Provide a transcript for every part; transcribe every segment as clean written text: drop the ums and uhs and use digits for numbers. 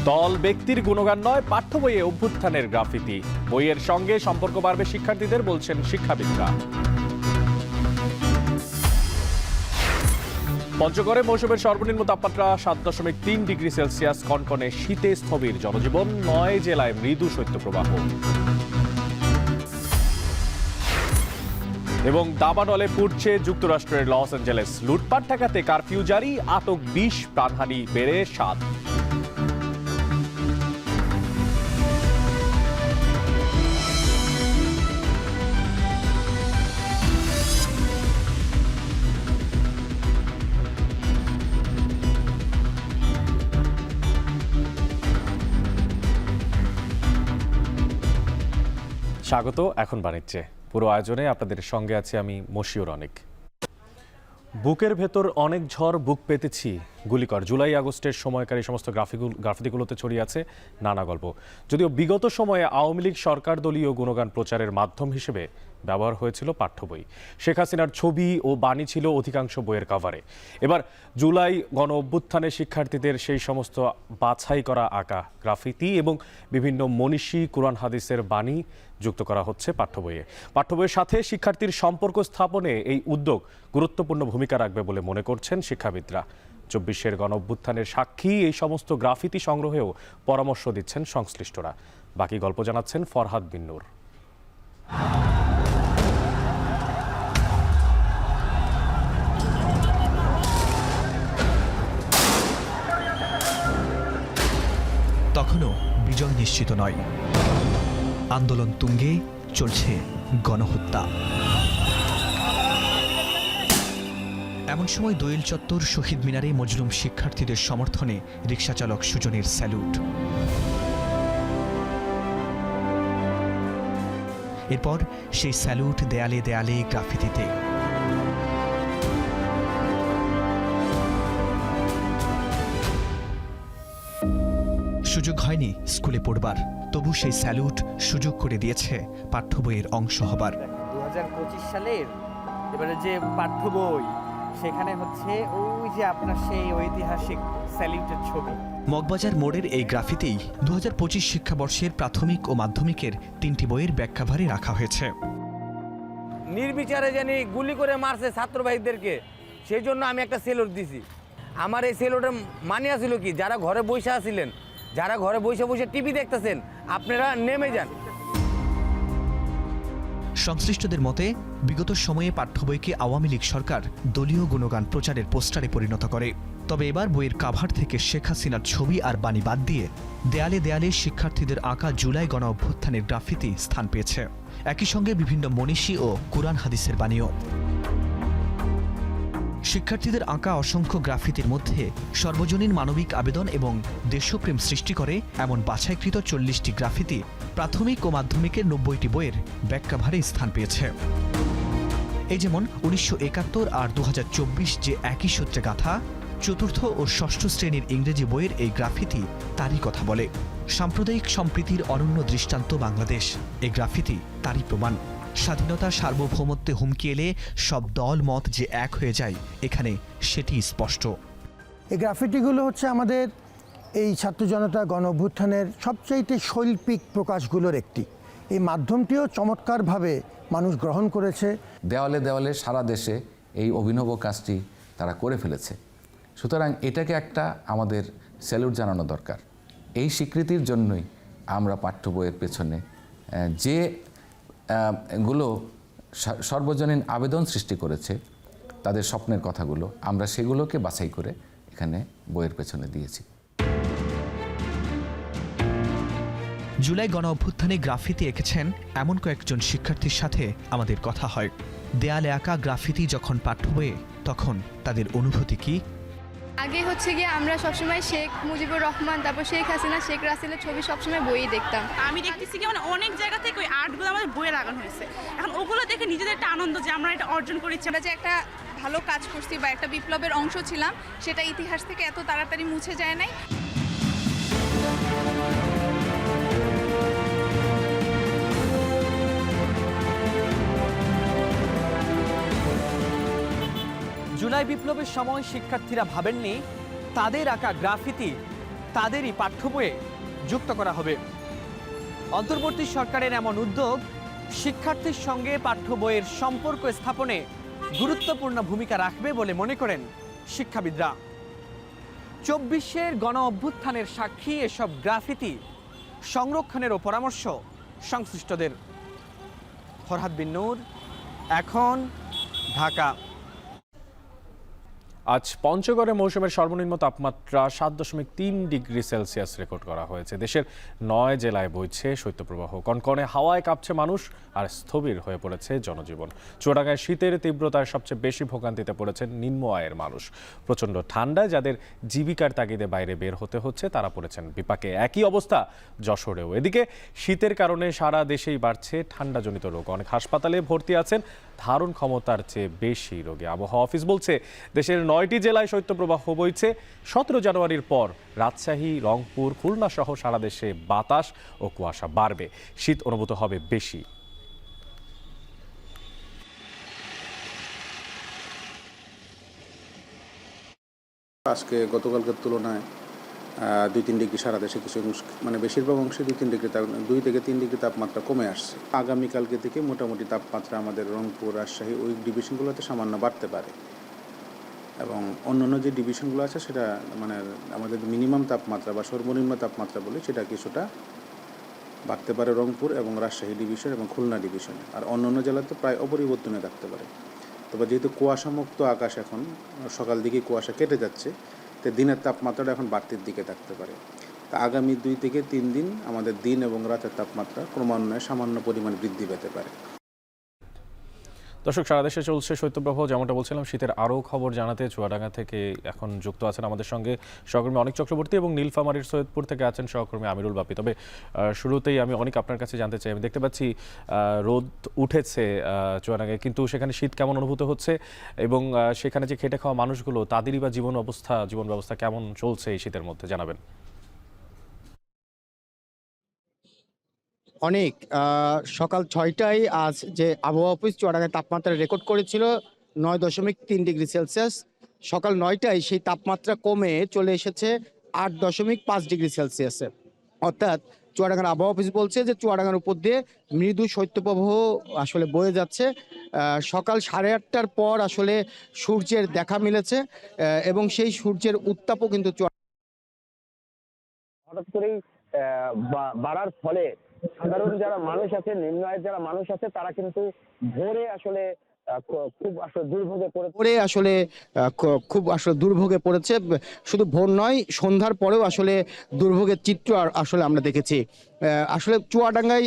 দল ব্যক্তির গুণগান নয়, পাঠ্য বইয়ে অভ্যুত্থানের গ্রাফিতি। বইয়ের সঙ্গে সম্পর্ক বাড়বে শিক্ষার্থীদের, বলছেন শিক্ষাবিদরা। পঞ্চগড়ে মৌসুমের সর্বনিম্ন তাপমাত্রা 7.3 ডিগ্রি সেলসিয়াস। কনকনে শীতে স্থবির জনজীবন, 9 জেলায় মৃদু শৈত্যপ্রবাহ। এবং দাবানলে পুড়ছে যুক্তরাষ্ট্রের লস অ্যাঞ্জেলেস। লুটপাট ঠেকাতে কারফিউ জারি, আটক 20, প্রাণহানি বেড়ে 7। স্বাগত এখন বাণিজ্যে। পুরো আয়োজনে আপনাদের সঙ্গে আছে আমি মশিউর অনেক। বুকের ভেতর অনেক ঝড়, বুক পেতেছি গুলিকর। জুলাই আগস্টের সময়কারী সমস্ত গ্রাফিতিগুলোতে ছড়িয়ে আছে নানা গল্প। যদিও বিগত সময়ে আওয়ামী লীগ সরকার দলীয় গুণগান প্রচারের মাধ্যম হিসেবে ব্যবহার হয়েছিল পাঠ্য বই। শেখ হাসিনার ছবি ও বাণী ছিল অধিকাংশ বইয়ের কভারে। এবার জুলাই গণ অভ্যুত্থানে শিক্ষার্থীদের সেই সমস্ত বাছাই করা আঁকা গ্রাফিতি এবং বিভিন্ন মনীষী কুরআন হাদিসের বাণী যুক্ত করা হচ্ছে পাঠ্য বইয়ে। পাঠ্য বইয়ের সাথে শিক্ষার্থীর সম্পর্ক স্থাপনে এই উদ্যোগ গুরুত্বপূর্ণ ভূমিকা রাখবে বলে মনে করছেন শিক্ষাবিদরা। 24-এর গণ অভ্যুত্থানের সাক্ষী এই সমস্ত গ্রাফিতি সংগ্রহেও পরামর্শ দিচ্ছেন সংশ্লিষ্টরা। বাকি গল্প জানাচ্ছেন ফরহাদ বিন নূর। তখনও বিজয় নিশ্চিত নয়। আন্দোলন তুঙ্গে, চলছে গণহত্যা। এমন সময় দোয়েল চত্বর শহীদ মিনারে মজলুম শিক্ষার্থীদের সমর্থনে রিকশাচালক সুজনের স্যালুট। এরপর সেই স্যালুট দেয়ালে দেয়ালে গ্রাফিতিতে। সুযোগ হয়নি স্কুলে পড়বার, তবু সেই স্যালুট সুযোগ করে দিয়েছে পাঠ্য বইয়ের অংশ হবার। 2025 সালের এবারে যে পাঠ্য বই, সেখানে হচ্ছে ওই যে আপনার সেই ঐতিহাসিক স্যালুটের ছবি। মগবাজার মোড়ের এই গ্রাফিতেই 2025 শিক্ষাবর্ষের প্রাথমিক ও মাধ্যমিকের 3টি বইয়ের ব্যাখ্যাভারে রাখা হয়েছে। নির্বিচারে জানি গুলি করে মারছে ছাত্র ভাইদেরকে, সেই জন্য আমি একটা সেলুট দিছি। আমার এই সেলুটের মানে আসছিল কি, যারা ঘরে বসে আছিলেন, যারা ঘরে বসে বসে টিভি দেখতেছেন, আপনারা নেমে যান। সংশ্লিষ্টদের মতে বিগত সময়ে পাঠ্য বইকে আওয়ামী লীগ সরকার দলীয় গুণগান প্রচারের পোস্টারে পরিণত করে। তবে এবার বইয়ের কাভার থেকে শেখ হাসিনার ছবি আর বাণী বাদ দিয়ে দেয়ালে দেয়ালে শিক্ষার্থীদের আঁকা জুলাই গণ অভ্যুত্থানের গ্রাফিতি স্থান পেয়েছে। একই সঙ্গে বিভিন্ন মনীষী ও কুরআন হাদিসের বাণীও। শিক্ষার্থীদের আঁকা অসংখ্য গ্রাফিতির মধ্যে সর্বজনীন মানবিক আবেদন এবং দেশপ্রেম সৃষ্টি করে এমন বাছাইকৃত 40টি গ্রাফিতি প্রাথমিক ও মাধ্যমিকের 90টি বইয়ের ব্যাখ্যাভারে স্থান পেয়েছে। এই যেমন 1971 আর 2024 যে একই সূত্রে গাঁথা, চতুর্থ ও ষষ্ঠ শ্রেণীর ইংরেজি বইয়ের এই গ্রাফিতি তারই কথা বলে। সাম্প্রদায়িক সম্প্রীতির অনন্য দৃষ্টান্ত বাংলাদেশ, এই গ্রাফিতি তারই প্রমাণ। স্বাধীনতা সার্বভৌমত্বে হুমকি এলে সব দল মত যে এক হয়ে যায়, এখানে সেটি স্পষ্ট। এই গ্রাফিটিগুলো হচ্ছে আমাদের এই ছাত্র জনতা গণ অভ্যুত্থানের সবচাইতে শৈল্পিক প্রকাশগুলোর একটি। এই মাধ্যমটিও চমৎকারভাবে মানুষ গ্রহণ করেছে। দেওয়ালে দেওয়ালে সারা দেশে এই অভিনব কাজটি তারা করে ফেলেছে। সুতরাং এটাকে একটা আমাদের স্যালুট জানানো দরকার। এই স্বীকৃতির জন্যই আমরা পাঠ্য বইয়ের পেছনে যে গুলো সর্বজনীন আবেদন সৃষ্টি করেছে, তাদের স্বপ্নের কথাগুলো, আমরা সেগুলোকে বাছাই করে এখানে বইয়ের পেছনে দিয়েছি। জুলাই গণ অভ্যুত্থানে গ্রাফিতি এঁকেছেন এমন কয়েকজন শিক্ষার্থীর সাথে আমাদের কথা হয়। দেয়ালে আঁকা গ্রাফিতি যখন পাঠ্য বইয়ে, তখন তাদের অনুভূতি কি? আগে হচ্ছে গিয়ে আমরা সবসময় শেখ মুজিবুর রহমান, তারপর শেখ হাসিনা, শেখ রাসেলের ছবি সবসময় বইয়ে দেখতাম। আমি দেখতেছি কি, মানে অনেক জায়গা থেকে ওই আর্টগুলো আমাদের বইয়ে লাগানো হয়েছে। এখন ওগুলো দেখে নিজেদের একটা আনন্দ যে আমরা এটা অর্জন করেছি, আমরা যে একটা ভালো কাজ করছি বা একটা বিপ্লবের অংশ ছিলাম, সেটা ইতিহাস থেকে এত তাড়াতাড়ি মুছে যায় নাই। জুলাই বিপ্লবের সময় শিক্ষার্থীরা ভাবেননি তাদের আঁকা গ্রাফিতি তাদেরই পাঠ্য বইয়ে যুক্ত করা হবে। অন্তর্বর্তী সরকারের এমন উদ্যোগ শিক্ষার্থীর সঙ্গে পাঠ্য বইয়ের সম্পর্ক স্থাপনে গুরুত্বপূর্ণ ভূমিকা রাখবে বলে মনে করেন শিক্ষাবিদরা। 24-এর গণ অভ্যুত্থানের সাক্ষী এসব গ্রাফিতি সংরক্ষণেরও পরামর্শ সংশ্লিষ্টদের। ফরহাদ বিন নূর, এখন, ঢাকা। আজ পঞ্চগড়ে মৌসুমের সর্বনিম্ন তাপমাত্রা 7.3 ডিগ্রি সেলসিয়াস রেকর্ড করা হয়েছে। দেশের 9 জেলায় বইছে শৈত্যপ্রবাহ। কনকনে হাওয়ায় কাঁপছে মানুষ আর স্থবির হয়ে পড়েছে জনজীবন। চুয়াডাঙ্গায় শীতের তীব্রতায় সবচেয়ে বেশি ভোগান্তিতে পড়েছেন নিম্ন আয়ের মানুষ। প্রচণ্ড ঠান্ডায় যাদের জীবিকার তাগিদে বাইরে বের হতে হচ্ছে তারা পড়েছেন বিপাকে। একই অবস্থা যশোরেও। এদিকে শীতের কারণে সারা দেশেই বাড়ছে ঠান্ডাজনিত রোগ। অনেক হাসপাতালে ভর্তি আছেন ধারণ ক্ষমতার চেয়ে বেশি রোগী। আবহাওয়া অফিস বলছে দেশের 9টি জেলায় শৈত্যপ্রবাহ বইছে। 17 জানুয়ারির পর রাজশাহী, রংপুর, খুলনা সহ সারা দেশে বাতাস ও কুয়াশা বাড়বে। শীত অনুভূত হবে বেশি। আজকে গতকালকের তুলনায় 2-3 ডিগ্রি সারা দেশে কিছু মানে বেশিরভাগ অংশে 2 থেকে 3 ডিগ্রি তাপমাত্রা কমে আসছে। আগামীকালকে থেকে মোটামুটি তাপমাত্রা আমাদের রংপুর, রাজশাহী ওই ডিভিশনগুলোতে সামান্য বাড়তে পারে এবং অন্যান্য যে ডিভিশনগুলো আছে সেটা মানে আমাদের মিনিমাম তাপমাত্রা বা সর্বনিম্ন তাপমাত্রা বলে সেটা কিছুটা বাড়তে পারে রংপুর এবং রাজশাহী ডিভিশন এবং খুলনা ডিভিশনে। আর অন্যান্য জেলাতে প্রায় অপরিবর্তনে থাকতে পারে। তবে যেহেতু কুয়াশামুক্ত আকাশ, এখন সকাল দিকে কুয়াশা কেটে যাচ্ছে, তো দিনের তাপমাত্রাটা এখন বাড়তির দিকে থাকতে পারে। তা আগামী 2 থেকে 3 দিন আমাদের দিন এবং রাতের তাপমাত্রা ক্রমান্বয়ে সামান্য পরিমাণ বৃদ্ধি পেতে পারে। দর্শক, সারা দেশে চলছে শৈত্যপ্রবাহ। যেমনটা বলছিলাম, শীতের আরও খবর জানাতে চুয়াডাঙ্গা থেকে এখন যুক্ত আছেন আমাদের সঙ্গে সহকর্মী অনিক চক্রবর্তী এবং নীলফামারীর সৈয়দপুর থেকে আছেন সহকর্মী আমিরুল বাপি। তবে শুরুতেই আমি অনেক আপনার কাছে জানতে চাই, আমি দেখতে পাচ্ছি রোদ উঠেছে চুয়াডাঙ্গায়, কিন্তু সেখানে শীত কেমন অনুভূত হচ্ছে এবং সেখানে যে খেটে খাওয়া মানুষগুলো তাদেরই বা জীবন ব্যবস্থা কেমন চলছে এই শীতের মধ্যে, জানাবেন। অনেক সকাল 6টায় আজ যে আবহাওয়া অফিস চুয়াডাঙ্গায় তাপমাত্রা রেকর্ড করেছিল 9.3 ডিগ্রি সেলসিয়াস। সকাল 9টায় সেই তাপমাত্রা কমে চলে এসেছে 8.5 ডিগ্রি সেলসিয়াসে। অর্থাৎ চুয়াডাঙ্গার আবহাওয়া অফিস বলছে যে চুয়াডাঙ্গার উপর দিয়ে মৃদু শৈত্যপ্রবাহ আসলে বয়ে যাচ্ছে। সকাল 8:30টার পর আসলে সূর্যের দেখা মিলেছে এবং সেই সূর্যের উত্তাপও কিন্তু হঠাৎ করেই বাড়ার ফলে সাধারণ যারা মানুষ আছে, নিম্ন আয়ের যারা মানুষ আছে, তারা কিন্তু ভোরে আসলে খুব আসলে দুর্ভোগে পড়েছে। শুধু ভোর নয়, সন্ধ্যার পরেও আসলে দুর্ভোগের চিত্র আসলে আমরা দেখেছি। আসলে চুয়াডাঙ্গায়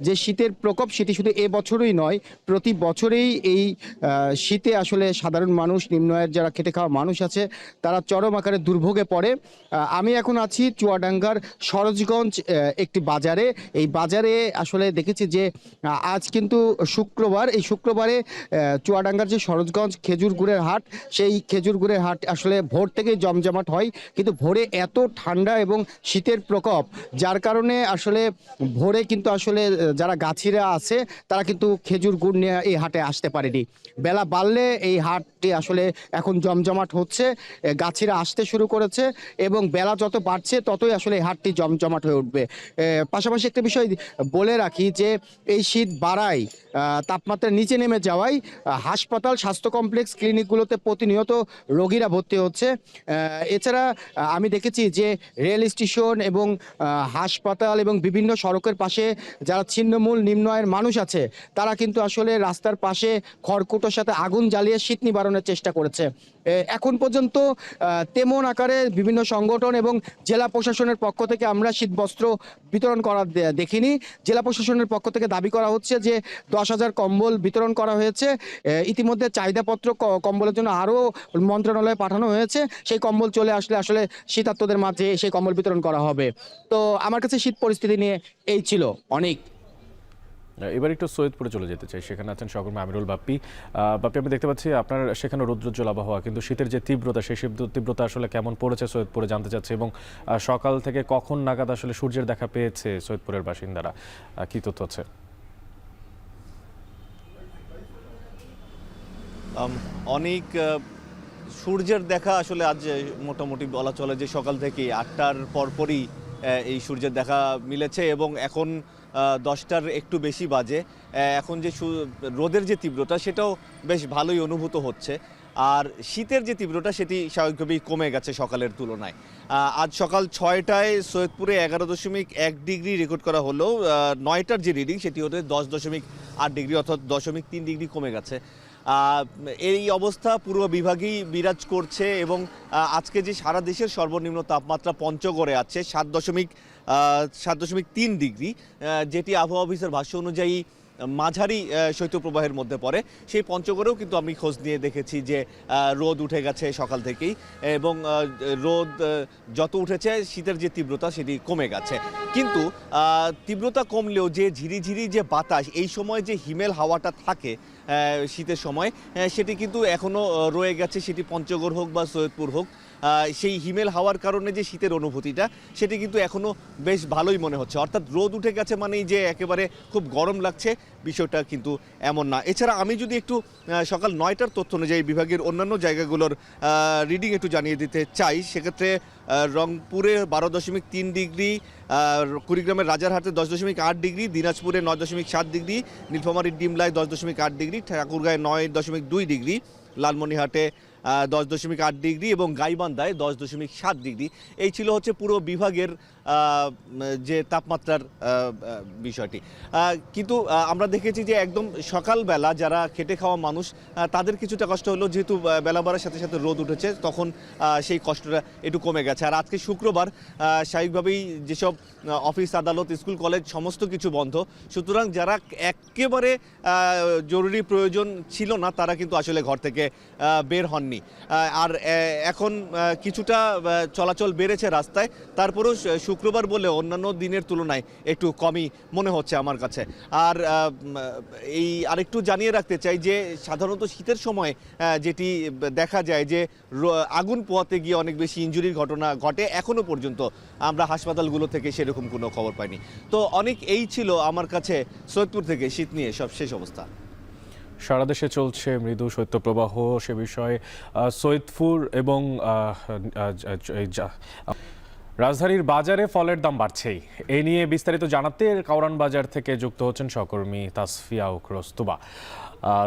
যে শীতের প্রকোপ, সেটি শুধু এবছরই নয়, প্রতি বছরেই এই শীতে আসলে সাধারণ মানুষ, নিম্ন আয়ের যারা খেটে খাওয়া মানুষ আছে, তারা চরম আকারে দুর্ভোগে পড়ে। আমি এখন আছি চুয়াডাঙ্গার সরোজগঞ্জ একটি বাজারে। এই বাজারে আসলে দেখেছি যে আজ কিন্তু শুক্রবার, এই শুক্রবারে চুয়াডাঙ্গার যে সরোজগঞ্জ খেজুর গুড়ের হাট, সেই খেজুর গুড়ের হাট আসলে ভোর থেকেই জমজমাট হয়, কিন্তু ভোরে এত ঠান্ডা এবং শীতের প্রকোপ, যার কারণে আসলে ভোরে কিন্তু আসলে যারা গাছিরা আছে তারা কিন্তু খেজুর গুড় নিয়ে এই হাটে আসতে পারেনি। বেলা বাড়লে এই হাটটি আসলে এখন জমজমাট হচ্ছে, গাছিরা আসতে শুরু করেছে এবং বেলা যত বাড়ছে ততই আসলে এই হাটটি জমজমাট হয়ে উঠবে। পাশাপাশি একটা বিষয় বলে রাখি যে এই শীত বাড়ায়, তাপমাত্রা নিচে নেমে যাওয়ায় হাসপাতাল, স্বাস্থ্য কমপ্লেক্স, ক্লিনিকগুলোতে প্রতিনিয়ত রোগীরা ভর্তি হচ্ছে। এছাড়া আমি দেখেছি যে রেল স্টেশন এবং হাসপাতাল এবং বিভিন্ন সড়কের পাশে যারা ছিন্নমূল নিম্ন আয়ের মানুষ আছে, তারা কিন্তু আসলে রাস্তার পাশে খড়কুটোর সাথে আগুন জ্বালিয়ে শীত নিবারণের চেষ্টা করেছে। এখন পর্যন্ত তেমন আকারে বিভিন্ন সংগঠন এবং জেলা প্রশাসনের পক্ষ থেকে আমরা শীতবস্ত্র বিতরণ করা দেখিনি। জেলা প্রশাসনের পক্ষ থেকে দাবি করা হচ্ছে যে 10,000 কম্বল বিতরণ করা হয়েছে। ইতিমধ্যে চাহিদাপত্র কম্বলের জন্য আরও মন্ত্রণালয়ে পাঠানো হয়েছে। সেই কম্বল চলে আসলে আসলে শীতার্তদের মাঝে সেই কম্বল বিতরণ করা হবে। তো আমার কাছে শীত পরিস্থিতি নিয়ে এই ছিল অনেক। এবার একটু সৈয়দপুরে চলে যেতে চাই, সেখানে আছেন সহকর্মী আমিরুল বাপ্পি। আমি দেখতে পাচ্ছি আপনার সেখানে রৌদ্রোজ্জ্বল আবহাওয়া, কিন্তু শীতের যে তীব্রতা, সেই তীব্রতা আসলে কেমন পড়েছে সৈয়দপুরে জানতে চাচ্ছি, এবং সকাল থেকে কখন নাগাদ আসলে সূর্যের দেখা পেয়েছে সৈয়দপুরের বাসিন্দারা, কি তথ্য আছে? অনেক সূর্যের দেখা আসলে আজ মোটামুটি বলা চলে যে সকাল থেকে 8টার পরপরই এই সূর্যের দেখা মিলেছে এবং এখন 10টার একটু বেশি বাজে। এখন যে রোদের যে তীব্রতা সেটাও বেশ ভালোই অনুভূত হচ্ছে, আর শীতের যে তীব্রতা সেটি স্বাভাবিকভাবেই কমে গেছে সকালের তুলনায়। আজ সকাল 6টায় সৈয়দপুরে 11.1 ডিগ্রি রেকর্ড করা হলেও 9টার যে রিডিং সেটি হতে 10.8 ডিগ্রি অর্থাৎ 0.3 ডিগ্রি কমে গেছে। এই অবস্থা পুরো বিভাগেই বিরাজ করছে এবং আজকে যে সারা দেশের সর্বনিম্ন তাপমাত্রা পঞ্চগড়ে আছে 7.3 ডিগ্রি, যেটি আবহাওয়া অফিসের ভাষ্য অনুযায়ী মাঝারি শৈত্যপ্রবাহের মধ্যে পড়ে। সেই পঞ্চগড়েও কিন্তু আমি খোঁজ নিয়ে দেখেছি যে রোদ উঠে গেছে সকাল থেকেই এবং রোদ যত উঠেছে শীতের যে তীব্রতা সেটি কমে গেছে। কিন্তু তীব্রতা কমলেও যে ঝিরিঝিরি যে বাতাস, এই সময় যে হিমেল হাওয়াটা থাকে শীতের সময়, সেটি কিন্তু এখনও রয়ে গেছে, সেটি পঞ্চগড় হোক বা সৈয়দপুর হোক। সেই হিমেল হাওয়ার কারণে যে শীতের অনুভূতিটা সেটি কিন্তু এখনও বেশ ভালোই মনে হচ্ছে। অর্থাৎ রোদ উঠে গেছে মানেই যে একেবারে খুব গরম লাগছে বিষয়টা কিন্তু এমন না। এছাড়া আমি যদি একটু সকাল 9টার তথ্য অনুযায়ী বিভাগের অন্যান্য জায়গাগুলোর রিডিং একটু জানিয়ে দিতে চাই, সেক্ষেত্রে রংপুরে 12.3 ডিগ্রি, কুড়িগ্রামের রাজারহাটে 10.8 ডিগ্রি, দিনাজপুরে 9.7 ডিগ্রি, নীলফামারীর ডিমলায় 10.8 ডিগ্রি, ঠাকুরগাঁয়ে 9.2 ডিগ্রি, লালমনিরহাটে 10.8 ডিগ্রি এবং গাইবান্ধায় 10.7 ডিগ্রি। এই ছিল হচ্ছে পুরো বিভাগের যে তাপমাত্রার বিষয়টি। কিন্তু আমরা দেখেছি যে একদম সকালবেলা যারা খেটে খাওয়া মানুষ তাদের কিছুটা কষ্ট হলো, যেহেতু বেলা বাড়ার সাথে সাথে রোদ উঠেছে, তখন সেই কষ্টটা একটু কমে গেছে। আর আজকে শুক্রবার, স্বাভাবিকভাবেই যেসব অফিস আদালত স্কুল কলেজ সমস্ত কিছু বন্ধ, সুতরাং যারা একেবারে জরুরি প্রয়োজন ছিল না তারা কিন্তু আসলে ঘর থেকে বের হননি। আর এখন কিছুটা চলাচল বেড়েছে রাস্তায়, তারপরেও শুক্রবার বলে অন্যান্য দিনের তুলনায় একটু কমই মনে হচ্ছে আমার কাছে। আর এই আরেকটু জানিয়ে রাখতে চাই যে সাধারণত শীতের সময় যেটি দেখা যায় যে আগুন পোহাতে গিয়ে অনেক বেশি ইনজুরির ঘটনা ঘটে, এখনও পর্যন্ত আমরা হাসপাতালগুলো থেকে সেরকম কোনো খবর পাইনি। তো অনেক এই ছিল আমার কাছে সৈয়দপুর থেকে শীত নিয়ে সব শেষ অবস্থা। সারা দেশে চলছে মৃদু শৈত্যপ্রবাহ, সে বিষয়ে সৈয়দপুর এবং রাজধানীর বাজারে ফলের দাম বাড়ছেই। এ নিয়ে বিস্তারিত জানাতে কাউরান বাজার থেকে যুক্ত হচ্ছেন সহকর্মী তাসফিয়া উখরোজ তুবা।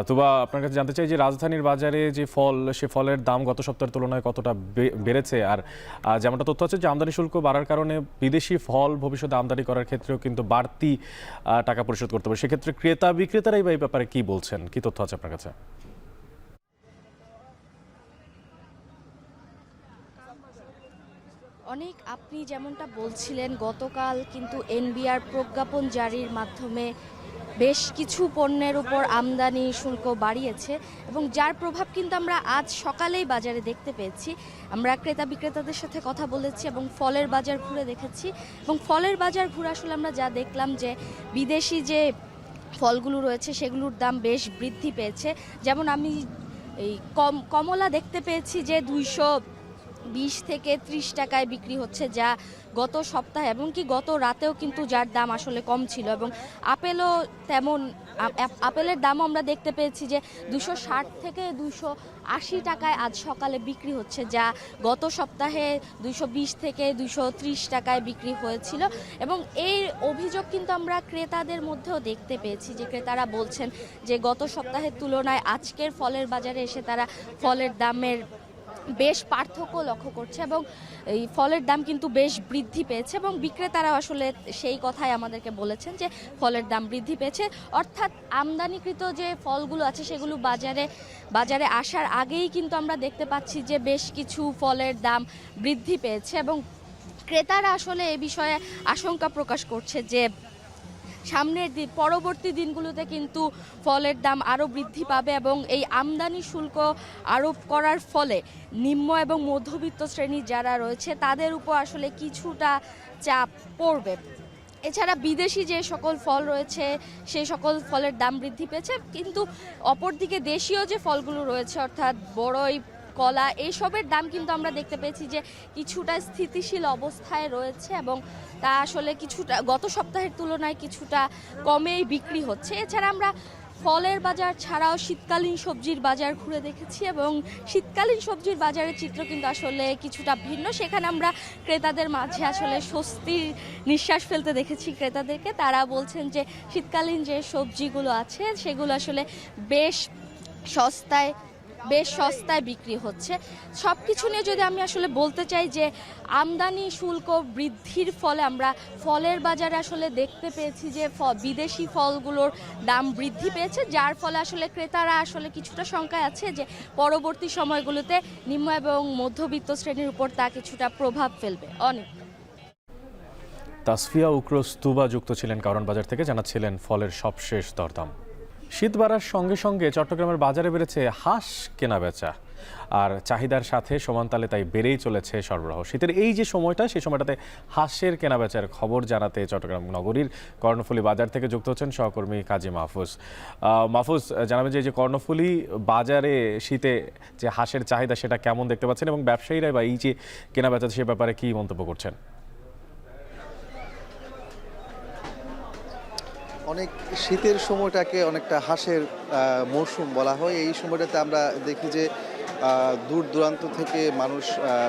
তুবা, আপনার কাছে জানতে চাই যে রাজধানীর বাজারে যে ফল, সে ফলের দাম গত সপ্তাহের তুলনায় কতটা বেড়েছে, আর যেমনটা তথ্য আছে যে আমদানি শুল্ক বাড়ার কারণে বিদেশি ফল ভবিষ্যতে আমদানি করার ক্ষেত্রেও কিন্তু বাড়তি টাকা পরিশোধ করতে হবে। সেক্ষেত্রে ক্রেতা বিক্রেতারাই বা এই ব্যাপারে কি বলছেন, কি তথ্য আছে আপনার কাছে? অনেক, আপনি যেমনটা বলছিলেন, গতকাল কিন্তু এনবিআর প্রজ্ঞাপন জারির মাধ্যমে বেশ কিছু পণ্যের উপর আমদানি শুল্ক বাড়িয়েছে এবং যার প্রভাব কিন্তু আমরা আজ সকালেই বাজারে দেখতে পেয়েছি। আমরা ক্রেতা বিক্রেতাদের সাথে কথা বলেছি এবং ফলের বাজার ঘুরে দেখেছি এবং ফলের বাজার ঘুরে আসলে আমরা যা দেখলাম যে বিদেশি যে ফলগুলো রয়েছে সেগুলোর দাম বেশ বৃদ্ধি পেয়েছে। যেমন আমি এই কমলা দেখতে পেয়েছি যে 220 থেকে 30 টাকায় বিক্রি হচ্ছে, যা গত সপ্তাহে এমনকি গত রাতেও কিন্তু যার দাম আসলে কম ছিল। এবং আপেলও তেমন, আপেলের দামও আমরা দেখতে পেয়েছি যে 260 থেকে 280 টাকায় আজ সকালে বিক্রি হচ্ছে, যা গত সপ্তাহে 220 থেকে 230 টাকায় বিক্রি হয়েছিল। এবং এই অভিযোগ কিন্তু আমরা ক্রেতাদের মধ্যেও দেখতে পেয়েছি যে ক্রেতারা বলছেন যে গত সপ্তাহের তুলনায় আজকের ফলের বাজারে এসে তারা ফলের দামের বেশ পার্থক্য লক্ষ্য করছে এবং এই ফলের দাম কিন্তু বেশ বৃদ্ধি পেয়েছে এবং বিক্রেতারা আসলে সেই কথাই আমাদেরকে বলেছেন যে ফলের দাম বৃদ্ধি পেয়েছে। অর্থাৎ আমদানিকৃত যে ফলগুলো আছে সেগুলো বাজারে আসার আগেই কিন্তু আমরা দেখতে পাচ্ছি যে বেশ কিছু ফলের দাম বৃদ্ধি পেয়েছে এবং ক্রেতারা আসলে এ বিষয়ে আশঙ্কা প্রকাশ করছে যে সামনের পরবর্তী দিনগুলোতে কিন্তু ফলের দাম আরও বৃদ্ধি পাবে এবং এই আমদানি শুল্ক আরোপ করার ফলে নিম্ন এবং মধ্যবিত্ত শ্রেণী যারা রয়েছে তাদের উপর আসলে কিছুটা চাপ পড়বে। এছাড়া বিদেশি যে সকল ফল রয়েছে সেই সকল ফলের দাম বৃদ্ধি পেয়েছে, কিন্তু অপরদিকে দেশীয় যে ফলগুলো রয়েছে অর্থাৎ বড়ই, কলা, এইসবের দাম কিন্তু আমরা দেখতে পেয়েছি যে কিছুটা স্থিতিশীল অবস্থায় রয়েছে এবং তা আসলে কিছুটা গত সপ্তাহের তুলনায় কিছুটা কমেই বিক্রি হচ্ছে। এছাড়া আমরা ফলের বাজার ছাড়াও শীতকালীন সবজির বাজার ঘুরে দেখেছি এবং শীতকালীন সবজির বাজারের চিত্র কিন্তু আসলে কিছুটা ভিন্ন। সেখানে আমরা ক্রেতাদের মাঝে আসলে স্বস্তির নিঃশ্বাস ফেলতে দেখেছি ক্রেতাদেরকে। তারা বলছেন যে শীতকালীন যে সবজিগুলো আছে সেগুলো আসলে বেশ সস্তায় বিক্রি হচ্ছে। সব কিছু নিয়ে যদি আমি আসলে বলতে চাই যে আমদানি শুল্ক বৃদ্ধির ফলে আমরা ফলের বাজারে আসলে দেখতে পেয়েছি যে বিদেশি ফলগুলোর দাম বৃদ্ধি পেয়েছে, যার ফলে আসলে ক্রেতারা আসলে কিছুটা শঙ্কায় আছে যে পরবর্তী সময়গুলোতে নিম্ন এবং মধ্যবিত্ত শ্রেণীর উপর তা কিছুটা প্রভাব ফেলবে। অনেক তাসফিয়া উকরোস তুবা যুক্ত ছিলেন কারণ বাজার থেকে, জানাচ্ছিলেন ফলের সবশেষ দরদাম। শীত বাড়ার সঙ্গে সঙ্গে চট্টগ্রামের বাজারে বেড়েছে হাঁস কেনাবেচা, আর চাহিদার সাথে সমান তালে তাই বেড়েই চলেছে সরবরাহ। শীতের এই যে সময়টা, সেই সময়টাতে হাঁসের কেনাবেচার খবর জানাতে চট্টগ্রাম নগরীর কর্ণফুলী বাজার থেকে যুক্ত হচ্ছেন সহকর্মী কাজী মাহফুজ। মাহফুজ, জানাবেন যে এই যে কর্ণফুলী বাজারে শীতে যে হাঁসের চাহিদা সেটা কেমন দেখতে পাচ্ছেন এবং ব্যবসায়ীরা বা এই যে কেনাবেচা সে ব্যাপারে কি মন্তব্য করছেন? অনেক শীতের সময়টাকে অনেকটা হাঁসের মরশুম বলা হয়। এই সময়টাতে আমরা দেখি যে দূর দূরান্ত থেকে মানুষ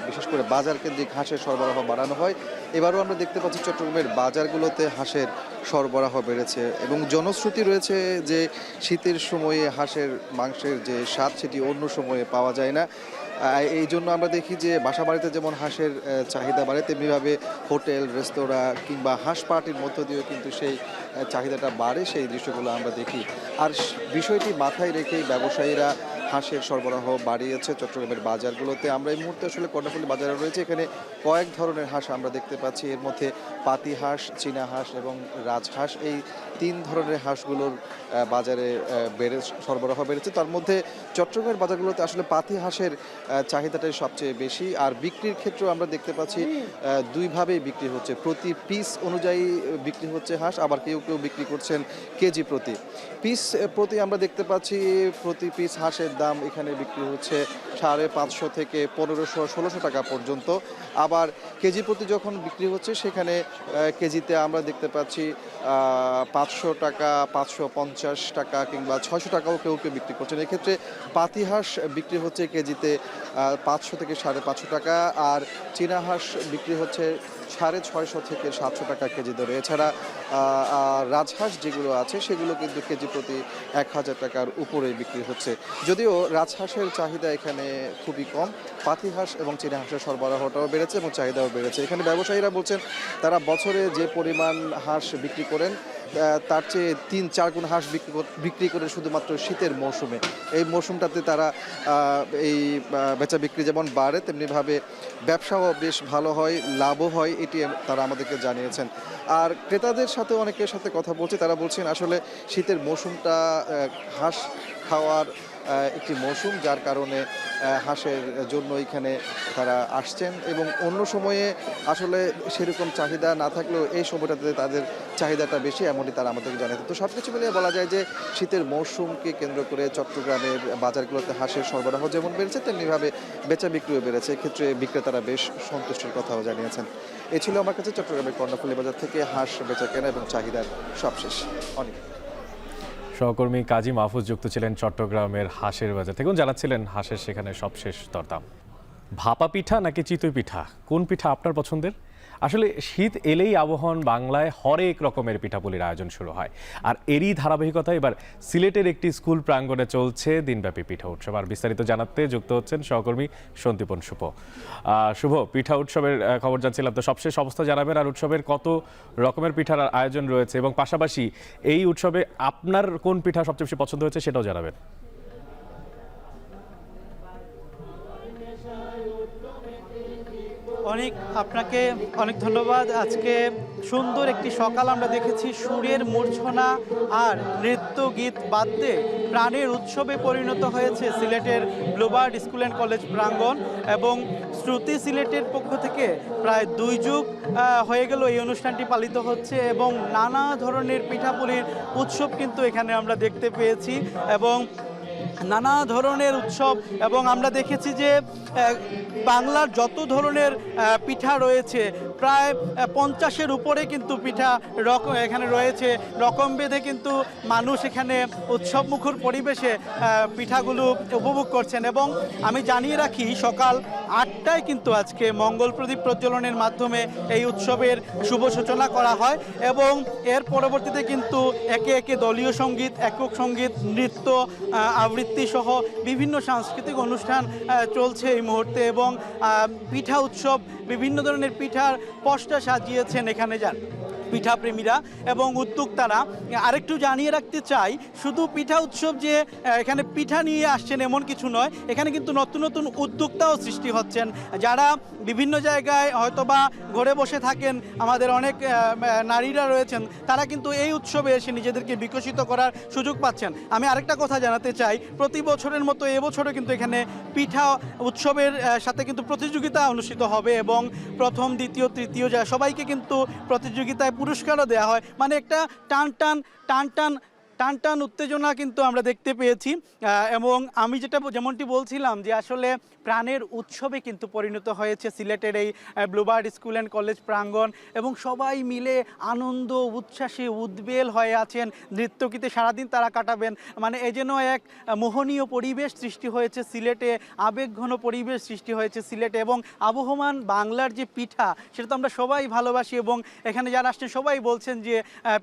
বিশেষ করে বাজার কেন্দ্রিক হাঁসের সরবরাহ বাড়ানো হয়। এবারও আমরা দেখতে পাচ্ছি চট্টগ্রামের বাজারগুলোতে হাঁসের সরবরাহ বেড়েছে এবং জনশ্রুতি রয়েছে যে শীতের সময়ে হাঁসের মাংসের যে স্বাদ সেটি অন্য সময়ে পাওয়া যায় না। এই জন্য আমরা দেখি যে বাসা বাড়িতে যেমন হাঁসের চাহিদা বাড়ে, তেমনিভাবে হোটেল, রেস্তোরাঁ কিংবা হাঁস পার্টির মধ্য দিয়েও কিন্তু সেই চাহিদাটা বাড়ে, সেই দৃশ্যগুলো আমরা দেখি। আর বিষয়টি মাথায় রেখেই ব্যবসায়ীরা হাঁসের সরবরাহ বাড়িয়েছে চট্টগ্রামের বাজারগুলোতে। আমরা এই মুহূর্তে আসলে কর্ণফুলী বাজারে রয়েছে, এখানে কয়েক ধরনের হাঁস আমরা দেখতে পাচ্ছি। এর মধ্যে পাতি হাঁস, চীনা হাঁস এবং রাজহাঁস, এই 3 ধরনের হাঁসগুলোর বাজারে সরবরাহ বেড়েছে। তার মধ্যে চট্টগ্রামের বাজারগুলোতে আসলে পাতি হাঁসের চাহিদাটাই সবচেয়ে বেশি। আর বিক্রির ক্ষেত্রেও আমরা দেখতে পাচ্ছি দুইভাবেই বিক্রি হচ্ছে, প্রতি পিস অনুযায়ী বিক্রি হচ্ছে হাঁস, আবার কেউ কেউ বিক্রি করছেন কেজি প্রতি। পিস প্রতি আমরা দেখতে পাচ্ছি প্রতি পিস হাঁসের দাম এখানে বিক্রি হচ্ছে 550 থেকে 1500-1600 টাকা পর্যন্ত। আবার কেজি প্রতি যখন বিক্রি হচ্ছে সেখানে কেজিতে আমরা দেখতে পাচ্ছি 500 টাকা, 550 টাকা কিংবা 600 টাকাও কেউ কেউ বিক্রি করছেন। এক্ষেত্রে পাতি হাঁস বিক্রি হচ্ছে কেজিতে 500 থেকে 550 টাকা, আর চীনা হাঁস বিক্রি হচ্ছে 650 থেকে 700 টাকা কেজি দরে। এছাড়া রাজহাঁস যেগুলো আছে সেগুলো কিন্তু কেজি প্রতি 1000 টাকার উপরে বিক্রি হচ্ছে। যদিও রাজহাঁসের চাহিদা এখানে খুবই কম, পাতি হাঁস এবং চীনা হাঁসের সরবরাহটাও বেড়েছে এবং চাহিদাও বেড়েছে। এখানে ব্যবসায়ীরা বলছেন তারা বছরে যে পরিমাণ হাঁস বিক্রি করেন তার চেয়ে 3-4 গুণ হাঁস বিক্রি করে শুধুমাত্র শীতের মৌসুমে। এই মৌসুমটাতে তারা এই বেচা বিক্রি যেমন বাড়ে, তেমনিভাবে ব্যবসাও বেশ ভালো হয়, লাভও হয়, এটি তারা আমাদেরকে জানিয়েছেন। আর ক্রেতাদের সাথে অনেকের সাথে কথা বলছি, তারা বলছেন আসলে শীতের মৌসুমটা হাঁস খাওয়ার একটি মৌসুম, যার কারণে হাঁসের জন্য এখানে তারা আসছেন এবং অন্য সময়ে আসলে সেরকম চাহিদা না থাকলেও এই সময়টাতে তাদের চাহিদাটা বেশি, এমনই তারা আমাদেরকে জানাতেন। তো সব কিছু মিলিয়ে বলা যায় যে শীতের মৌসুমকে কেন্দ্র করে চট্টগ্রামের বাজারগুলোতে হাঁসের সরবরাহ যেমন বেড়েছে তেমনিভাবে বেচা বিক্রিও বেড়েছে। এক্ষেত্রে বিক্রেতারা বেশ সন্তুষ্টির কথাও জানিয়েছেন। এ ছিল আমার কাছে চট্টগ্রামের কর্ণফুলী বাজার থেকে হাঁস বেচা কেনা এবং চাহিদার সবশেষ। অনেক সহকর্মী কাজী মাহফুজ যুক্ত ছিলেন চট্টগ্রামের হাঁসের বাজার থেকে, জানাচ্ছিলেন হাঁসের সেখানে সবশেষ দরদাম। ভাপা পিঠা নাকি চিতই পিঠা, কোন পিঠা আপনার পছন্দের? আসলে শীত এলেই আবহন বাংলায় হরেক রকমের পিঠাপুলির আয়োজন শুরু হয়, আর এরই ধারাবাহিকতা এবার সিলেটের একটি স্কুল প্রাঙ্গণে চলছে দিনব্যাপী পিঠা উৎসব। আর বিস্তারিত জানাতে যুক্ত হচ্ছেন সহকর্মী সন্দীপন শুভ। শুভ, পিঠা উৎসবের খবর জানছিলাম, তো সবশেষ অবস্থা জানাবেন, আর উৎসবের কত রকমের পিঠার আয়োজন রয়েছে এবং পাশাপাশি এই উৎসবে আপনার কোন পিঠা সবচেয়ে বেশি পছন্দ হয়েছে সেটাও জানাবেন। আপনাকে অনেক ধন্যবাদ। আজকে সুন্দর একটি সকাল আমরা দেখেছি, সুরের মূর্ছনা আর নৃত্য গীত বাদ্যে প্রাণের উৎসবে পরিণত হয়েছে সিলেটের ব্লুবার্ড স্কুল অ্যান্ড কলেজ প্রাঙ্গণ, এবং শ্রুতি সিলেটের পক্ষ থেকে প্রায় 2 যুগ হয়ে গেল এই অনুষ্ঠানটি পালিত হচ্ছে এবং নানা ধরনের পিঠাপুলির উৎসব কিন্তু এখানে আমরা দেখতে পেয়েছি। এবং নানা ধরনের উৎসব, এবং আমরা দেখেছি যে বাংলার যত ধরনের পিঠা রয়েছে প্রায় 50-এর উপরে কিন্তু পিঠা এখানে রয়েছে। রকম ভেদে কিন্তু মানুষ এখানে উৎসবমুখর পরিবেশে পিঠাগুলো উপভোগ করছেন। এবং আমি জানিয়ে রাখি সকাল 8টায় কিন্তু আজকে মঙ্গল প্রদীপ প্রজ্বলনের মাধ্যমে এই উৎসবের শুভ সূচনা করা হয়, এবং এর পরবর্তীতে কিন্তু একে একে দলীয় সঙ্গীত, একক সঙ্গীত, নৃত্য, আবৃত্তি সহ বিভিন্ন সাংস্কৃতিক অনুষ্ঠান চলছে এই মুহূর্তে। এবং পিঠা উৎসব, বিভিন্ন ধরনের পিঠার পসরা সাজিয়েছেন এখানে যান পিঠা প্রেমীরা এবং উদ্যোক্তারা। আরেকটু জানিয়ে রাখতে চাই, শুধু পিঠা উৎসব যে এখানে পিঠা নিয়ে আসছেন এমন কিছু নয়, এখানে কিন্তু নতুন নতুন উদ্যোক্তাও সৃষ্টি হচ্ছেন, যারা বিভিন্ন জায়গায় হয়তোবা ঘরে বসে থাকেন, আমাদের অনেক নারীরা রয়েছেন, তারা কিন্তু এই উৎসবে এসে নিজেদেরকে বিকশিত করার সুযোগ পাচ্ছেন। আমি আরেকটা কথা জানাতে চাই, প্রতি বছরের মতো এবছরও কিন্তু এখানে পিঠা উৎসবের সাথে কিন্তু প্রতিযোগিতা অনুষ্ঠিত হবে, এবং প্রথম, দ্বিতীয়, তৃতীয় সবাইকে কিন্তু প্রতিযোগিতায় পুরস্কারও দেওয়া হয়। মানে একটা টান উত্তেজনা কিন্তু আমরা দেখতে পেয়েছি। এবং আমি যেমনটি বলছিলাম যে আসলে প্রাণের উৎসবে কিন্তু পরিণত হয়েছে সিলেটের এই ব্লুবার্ড স্কুল অ্যান্ড কলেজ প্রাঙ্গণ, এবং সবাই মিলে আনন্দ উচ্ছ্বাসে উদ্বেল হয়ে আছেন, নৃত্যগীতে সারাদিন তারা কাটাবেন। মানে এ যেন এক মোহনীয় পরিবেশ সৃষ্টি হয়েছে সিলেটে, আবেগঘন পরিবেশ সৃষ্টি হয়েছে সিলেটে। এবং আবহমান বাংলার যে পিঠা, সেটা তো আমরা সবাই ভালোবাসি, এবং এখানে যারা আসছেন সবাই বলছেন যে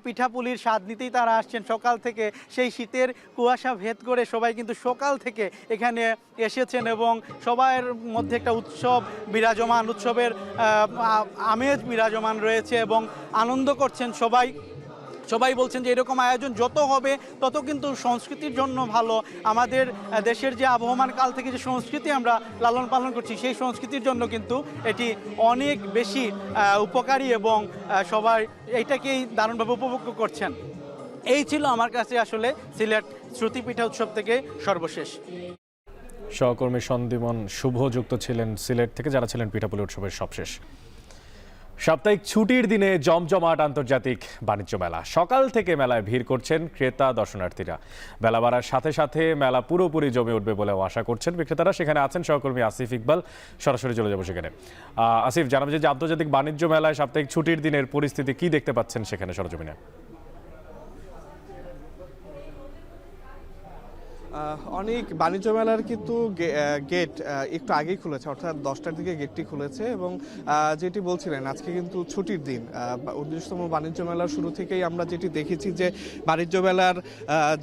পিঠাপুলির স্বাদ নিতেই তারা আসছেন সকাল থেকে। সেই শীতের কুয়াশা ভেদ করে সবাই কিন্তু সকাল থেকে এখানে এসেছেন, এবং সবার মধ্যে একটা উৎসব বিরাজমান, উৎসবের আমেজ বিরাজমান রয়েছে, এবং আনন্দ করছেন সবাই বলছেন যে এরকম আয়োজন যত হবে তত কিন্তু সংস্কৃতির জন্য ভালো। আমাদের দেশের যে আবহমান কাল থেকে যে সংস্কৃতি আমরা লালন পালন করছি, সেই সংস্কৃতির জন্য কিন্তু এটি অনেক বেশি উপকারী, এবং সবাই এইটাকেই দারুণভাবে উপভোগ করছেন। এই ছিল আমার কাছে আসলে সিলেট শ্রুতি পিঠা উৎসব থেকে সর্বশেষ। সহকর্মী সন্দীপন শুভ যুক্ত ছিলেন সিলেট থেকে, যারা ছিলেন পিঠাপুলি উৎসবের সবশেষ। সাপ্তাহিক ছুটির দিনে জমজমাট আন্তর্জাতিক বাণিজ্য মেলা। সকাল থেকে মেলায় ভিড় করছেন ক্রেতা দর্শনার্থীরা। বেলা বাড়ার সাথে সাথে মেলা পুরোপুরি জমে উঠবে বলেও আশা করছেন বিক্রেতারা। সেখানে আছেন সহকর্মী আসিফ ইকবাল, সরাসরি চলে যাবো সেখানে। আসিফ, জানাবো যে আন্তর্জাতিক বাণিজ্য মেলায় সাপ্তাহিক ছুটির দিনের পরিস্থিতি কি দেখতে পাচ্ছেন সেখানে সরজমিনে? অনেক বাণিজ্য মেলার কিন্তু গেট একটু আগেই খুলেছে, অর্থাৎ 10টার দিকে গেটটি খুলেছে, এবং যেটি বলছিলেন আজকে কিন্তু ছুটির দিন। 19তম বাণিজ্য মেলার শুরু থেকেই আমরা যেটি দেখেছি যে বাণিজ্য মেলার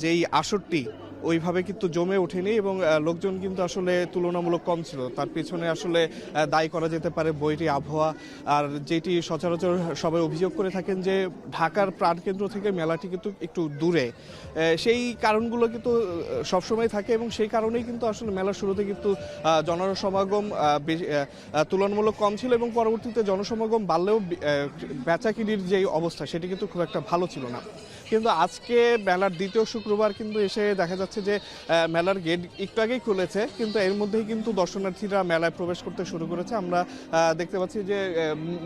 যেই আসরটি ওইভাবে কিন্তু জমে ওঠেনি, এবং লোকজন কিন্তু আসলে তুলনামূলক কম ছিল। তার পেছনে আসলে দায়ী করা যেতে পারে বৈরী আবহাওয়া, আর যেটি সচরাচর সবাই অভিযোগ করে থাকেন যে ঢাকার প্রাণকেন্দ্র থেকে মেলাটি কিন্তু একটু দূরে। সেই কারণগুলো কিন্তু সবসময় থাকে, এবং সেই কারণেই কিন্তু আসলে মেলার শুরুতে কিন্তু জনসমাগম তুলনামূলক কম ছিল, এবং পরবর্তীতে জনসমাগম বাড়লেও বেচাকিনির যেই অবস্থা সেটি কিন্তু খুব একটা ভালো ছিল না। কিন্তু আজকে মেলার দ্বিতীয় শুক্রবার কিন্তু এসে দেখা যাচ্ছে যে মেলার গেট একটু আগেই খুলেছে, কিন্তু এর মধ্যেই কিন্তু দর্শনার্থীরা মেলায় প্রবেশ করতে শুরু করেছে। আমরা দেখতে পাচ্ছি যে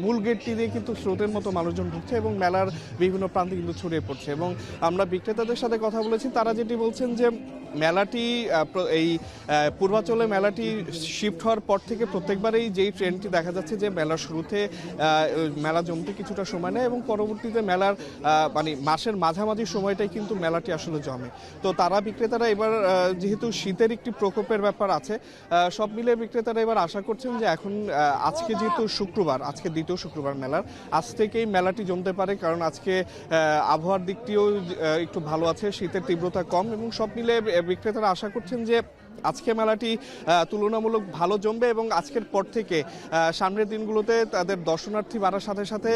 মূল গেটটি দিয়ে কিন্তু স্রোতের মতো মানুষজন ঢুকছে, এবং মেলার বিভিন্ন প্রান্তে কিন্তু ছড়িয়ে পড়ছে। এবং আমরা বিক্রেতাদের সাথে কথা বলেছি, তারা যেটি বলছেন যে মেলাটি এই পূর্বাঞ্চলে মেলাটি শিফট হওয়ার পর থেকে প্রত্যেকবারেই যেই ট্রেন্ডটি দেখা যাচ্ছে যে মেলার শুরুতে মেলা জমতে কিছুটা সময় নেয়, এবং পরবর্তীতে মেলার মানে মাসের মাঝামাঝি সময়টাই কিন্তু মেলাটি আসলে জমে। তো তারা বিক্রেতারা এবার যেহেতু শীতের একটি প্রকোপের ব্যাপার আছে, সব মিলে বিক্রেতারা এবার আশা করছেন যে এখন আজকে যেহেতু শুক্রবার, আজকে দ্বিতীয় শুক্রবার মেলার, আজ থেকেই মেলাটি জমতে পারে, কারণ আজকে আবহাওয়ার দিকটিও একটু ভালো আছে, শীতের তীব্রতা কম, এবং সব মিলে বিক্রেতারা আশা করছেন যে আজকে মেলাটি তুলনামূলক ভালো জমবে, এবং আজকের পর থেকে সামনের দিনগুলোতে তাদের দর্শনার্থী বাড়ার সাথে সাথে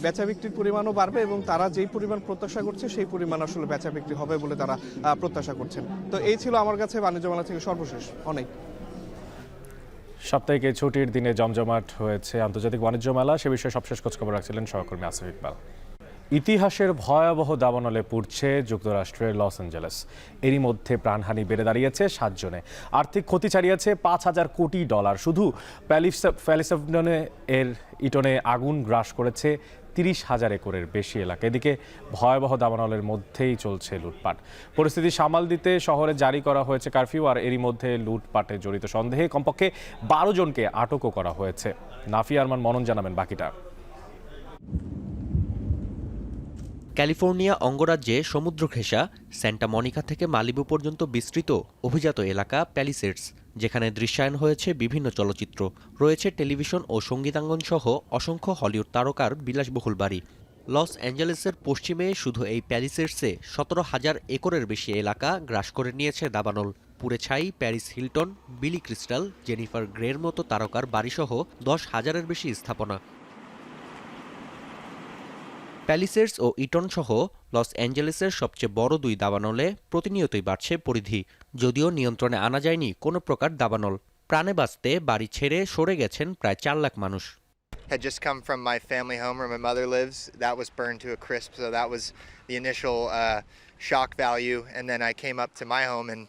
বেচা বিক্রির পরিমাণও বাড়বে, এবং তারা যেই পরিমাণ প্রত্যাশা করছে সেই পরিমাণ আসলে বেচা বিক্রি হবে বলে তারা প্রত্যাশা করছেন। তো এই ছিল আমার কাছে বাণিজ্য মেলা থেকে সর্বশেষ। অনেক সাপ্তাহিক এই ছুটির দিনে জমজমাট হয়েছে আন্তর্জাতিক বাণিজ্য মেলা, সে বিষয়ে সবশেষ খোঁজখবর রাখছিলেন সহকর্মী আসিফ ইকবাল। ইতিহাসের ভয়াবহ দাবানলে পুড়ছে যুক্তরাষ্ট্রের লস অ্যাঞ্জেলেস। এরই মধ্যে প্রাণহানি বেড়ে দাঁড়িয়েছে 7 জনে। আর্থিক ক্ষতি ছাড়িয়েছে $5,000 কোটি। শুধু প্যালিসেভডনে এর ইটনে আগুন গ্রাস করেছে 30,000 একরের বেশি এলাকা। এদিকে ভয়াবহ দাবানলের মধ্যেই চলছে লুটপাট। পরিস্থিতি সামাল দিতে শহরে জারি করা হয়েছে কারফিউ, আর এরই মধ্যে লুটপাটে জড়িত সন্দেহে কমপক্ষে 12 জনকে আটকও করা হয়েছে। নাফিয়া আরমান মনন জানাবেন বাকিটা। ক্যালিফোর্নিয়া অঙ্গরাজ্যে সমুদ্র ঘেঁষা স্যান্টা মনিকা থেকে মালিবু পর্যন্ত বিস্তৃত অভিজাত এলাকা প্যালিসেডস, যেখানে দৃশ্যায়ন হয়েছে বিভিন্ন চলচ্চিত্র। রয়েছে টেলিভিশন ও সঙ্গীতাঙ্গন সহ অসংখ্য হলিউড তারকার বিলাসবহুল বাড়ি। লস অ্যাঞ্জেলেসের পশ্চিমে শুধু এই প্যালিসেডসে 17,000 একরের বেশি এলাকা গ্রাস করে নিয়েছে দাবানল। পুড়ে ছাই প্যারিস হিলটন, বিলি ক্রিস্টাল, জেনিফার গ্রের মতো তারকার বাড়িসহ 10,000-এর বেশি স্থাপনা। প্যালিসেডস ও ইটন সহ লস অ্যাঞ্জেলেসের সবচেয়ে বড় 2 দাবানলে প্রতিনিয়তই বাড়ছে পরিধি। যদিও নিয়ন্ত্রণে আনা যায়নি কোনো প্রকার দাবানল। প্রাণে বাঁচতে বাড়ি ছেড়ে সরে গেছেন প্রায় 4 লাখ মানুষ। Had just come from my family home where my mother lives. That was burned to a crisp, so that was the initial shock value. And then I came up to my home and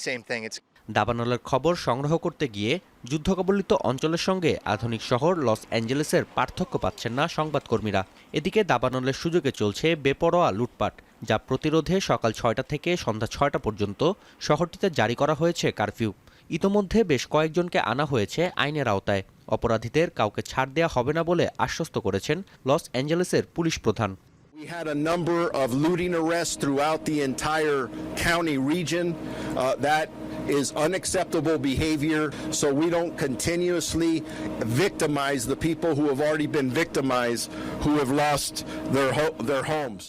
same thing. It's দাবানলের খবর সংগ্রহ করতে গিয়ে যুদ্ধকবলিত অঞ্চলের সঙ্গে আধুনিক শহর loss অ্যাঞ্জেলেসের পার্থক্য পাচ্ছেন না সংবাদকর্মীরা। এদিকে দাবানলের সুযোগে চলছে বেপরোয়া লুটপাট, যা প্রতিরোধে সকাল 6টা থেকে সন্ধ্যা 6টা পর্যন্ত শহরটিতে জারি করা হয়েছে কারফিউ। ইতোমধ্যে বেশ কয়েকজনকে আনা হয়েছে আইনের আওতায়। অপরাধীদের কাউকে ছাড় দেওয়া হবে না বলে আশ্বস্ত করেছেন লস অ্যাঞ্জেলেসের পুলিশ প্রধান। We had a number of looting arrests throughout the entire county region. That is unacceptable behavior, so we don't continuously victimize the people who have already been victimized, who have lost their homes.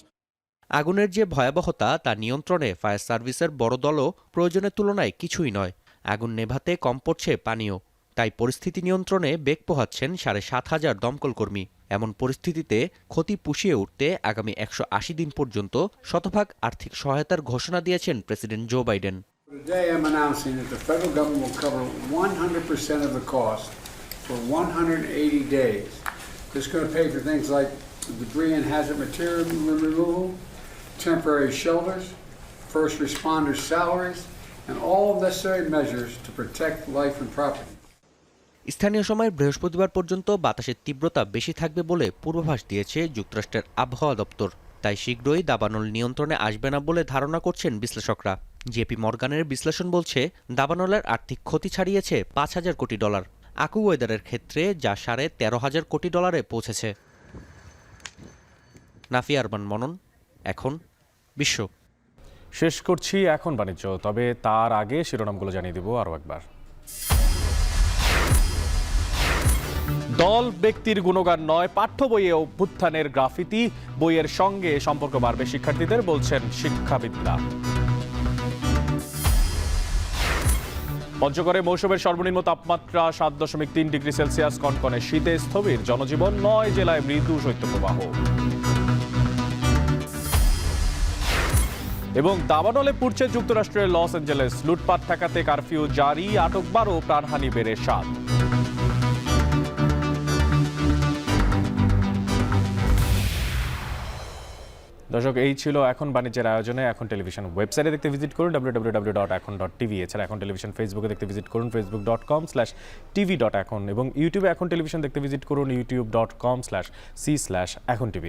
আগুনের যে ভয়াবহতা তা নিয়ন্ত্রণে fire সার্ভিসের বড় দলও প্রয়োজনের তুলনায় কিছুই নয়। আগুন নেভাতে কম পড়ছে পানীয়, তাই পরিস্থিতি নিয়ন্ত্রণে বেগ পোহাচ্ছেন 7,500 দমকল কর্মী। এমন পরিস্থিতিতে ক্ষতি পুষিয়ে উঠতে আগামী 180 দিন পর্যন্ত শতভাগ আর্থিক সহায়তার ঘোষণা দিয়েছেন president Joe Biden. Today I'm announcing that the federal government will cover 100% of the cost for 180 days. This is going to pay for things like debris and hazard material removal, temporary shelters, first responders' salaries, and all necessary measures to protect life and property. স্থানীয় সময় বৃহস্পতিবার পর্যন্ত বাতাসের তীব্রতা বেশি থাকবে বলে পূর্বাভাস দিয়েছে যুক্তরাষ্ট্রের আবহাওয়া দপ্তর। তাই শীঘ্রই দাবানল নিয়ন্ত্রণে আসবে না বলে ধারণা করছেন বিশ্লেষকরা। জেপি মর্গানের বিশ্লেষণ বলছে দাবানলের আর্থিক ক্ষতি ছাড়িয়েছে $5,000 কোটি। আকুওয়েদারের ক্ষেত্রে যা $13,500 কোটি পৌঁছেছে। নাফিয়া আরমান মনন, এখন বিশ্ব। শেষ করছি এখন বাণিজ্য, তবে তার আগে শিরোনামগুলো জানিয়ে দেব আরও একবার। দল ব্যক্তির গুণগান নয়, পাঠ্য বইয়ে অভ্যুত্থানের গ্রাফিতি বইয়ের সঙ্গে সম্পর্ক বাড়বে শিক্ষার্থীদের, বলছেন শিক্ষাবিদরা। পঞ্চগড়ে মৌসুমের সর্বনিম্ন তাপমাত্রা 7.3 ডিগ্রি সেলসিয়াস, কনকনে শীতে স্থবির জনজীবন, 9 জেলায় মৃদু শৈত্যপ্রবাহ। এবং দাবানলে পুড়ছে যুক্তরাষ্ট্রের লস অ্যাঞ্জেলেস, লুটপাট ঠেকাতে কারফিউ জারি, আটক 12, প্রাণহানি বেড়ে 7। দর্শক, এই ছিল এখন বাণিজ্যের আয়োজনে। এখন টেলিভিশন ওয়েবসাইটে দেখতে ভিজিট করুন www.এখন.tv। এছাড়া এখন টেলিভিশন ফেসবুকে দেখতে ভিজিট করুন facebook.com/tv.এখন, এবং ইউটিউবে এখন টেলিভিশন দেখতে ভিজিট করুন youtube.com/c/এখন tv।